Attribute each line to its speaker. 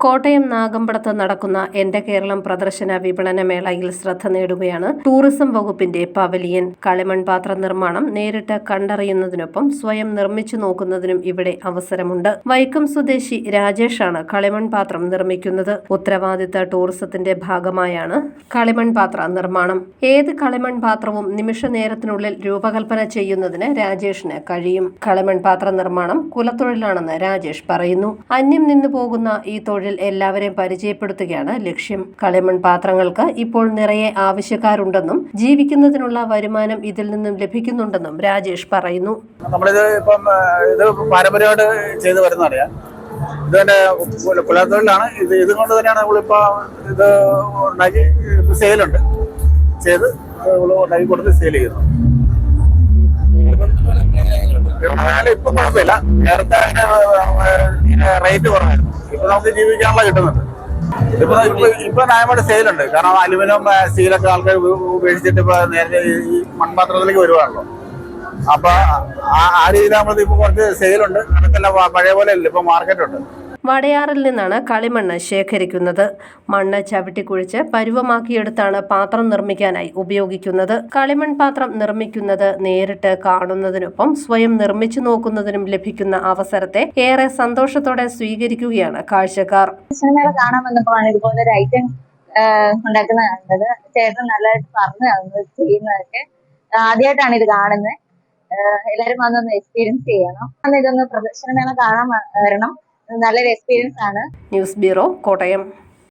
Speaker 1: കോട്ടയം നാഗമ്പടത്ത് നടക്കുന്ന എന്റെ കേരളം പ്രദർശന വിപണന മേളയിൽ ശ്രദ്ധ നേടുകയാണ് ടൂറിസം വകുപ്പിന്റെ പവലിയൻ. കളിമൺപാത്ര നിർമ്മാണം നേരിട്ട് കണ്ടറിയുന്നതിനൊപ്പം സ്വയം നിർമ്മിച്ചു നോക്കുന്നതിനും ഇവിടെ അവസരമുണ്ട്. വൈക്കം സ്വദേശി രാജേഷാണ് കളിമൺപാത്രം നിർമ്മിക്കുന്നത്. ഉത്തരവാദിത്ത ടൂറിസത്തിന്റെ ഭാഗമായാണ് കളിമൺപാത്ര നിർമ്മാണം. ഏത് കളിമൺപാത്രവും നിമിഷ നേരത്തിനുള്ളിൽ രൂപകൽപ്പന ചെയ്യുന്നതിന് രാജേഷിന് കഴിയും. കളിമൺപാത്ര നിർമ്മാണം കുലത്തൊഴിലാണെന്ന് രാജേഷ് പറയുന്നു. അന്യം നിന്നു പോകുന്ന ഈ തൊഴിൽ എല്ലാവരെയും പരിചയപ്പെടുത്തുകയാണ് ലക്ഷ്യം. കളിമൺ പാത്രങ്ങൾക്ക് ഇപ്പോൾ നിറയെ ആവശ്യക്കാരുണ്ടെന്നും ജീവിക്കുന്നതിനുള്ള വരുമാനം ഇതിൽ നിന്നും ലഭിക്കുന്നുണ്ടെന്നും രാജേഷ് പറയുന്നു.
Speaker 2: നമ്മളിത് ഇപ്പം ഇത് പാരമ്പര്യമായിട്ട് ചെയ്തു വരുന്നറിയാം. ഇതന്നെ കുലത്തൊഴിലാണ്. ഇതുകൊണ്ട് തന്നെയാണ് നമ്മളിപ്പോ ഇത് ഉണ്ടാക്കി സെയിലുണ്ട് ചെയ്ത് ഉണ്ടാക്കി കൊടുത്ത് സെയിൽ ചെയ്യുന്നു. ഇപ്പൊ കുഴപ്പമില്ല, നേരത്തെ റേറ്റ് കുറവായിരുന്നു. ഇപ്പൊ നമുക്ക് ജീവിക്കാനുള്ള കിട്ടുന്നുണ്ട്. ഇപ്പൊ ന്യായമായിട്ട് സെയിലുണ്ട്. കാരണം അലുമിനിയം സ്റ്റീലൊക്കെ ആൾക്കാർ ഉപേക്ഷിച്ചിട്ട് ഇപ്പൊ നേരത്തെ ഈ മൺപാത്രത്തിലേക്ക് വരുവാണല്ലോ. അപ്പൊ ആ രീതിയിൽ നമ്മൾ ഇപ്പൊ കുറച്ച് സെയിലുണ്ട്. അതൊക്കെല്ലാം പഴയ പോലെ അല്ല, ഇപ്പൊ മാർക്കറ്റുണ്ട്.
Speaker 1: വടയാറിൽ നിന്നാണ് കളിമണ്ണ് ശേഖരിക്കുന്നത്. മണ്ണ് ചവിട്ടിക്കുഴിച്ച് പരുവമാക്കിയെടുത്താണ് പാത്രം നിർമ്മിക്കാനായി ഉപയോഗിക്കുന്നത്. കളിമൺ പാത്രം നിർമ്മിക്കുന്നത് നേരിട്ട് കാണുന്നതിനൊപ്പം സ്വയം നിർമ്മിച്ചു നോക്കുന്നതിനും ലഭിക്കുന്ന അവസരത്തെ ഏറെ സന്തോഷത്തോടെ സ്വീകരിക്കുകയാണ് കാഴ്ചക്കാർ.
Speaker 3: കാണാൻ വന്നപ്പോഴാണ് ഇതുപോലെ ഒരു ഐറ്റം ഉണ്ടാക്കുന്ന കണ്ടത്. ചേട്ടൻ നല്ലതായിട്ട് പറഞ്ഞു ചെയ്യുന്നതൊക്കെ ആദ്യമായിട്ടാണ് ഇത് കാണുന്നത്. എല്ലാവരും വന്നൊന്ന് എക്സ്പീരിയൻസ് ചെയ്യണം. ഇതൊന്ന് പ്രദർശനമേള കാണാൻ വരണം. നല്ലൊരു എക്സ്പീരിയൻസ് ആണ്.
Speaker 1: News bureau, Kottayam.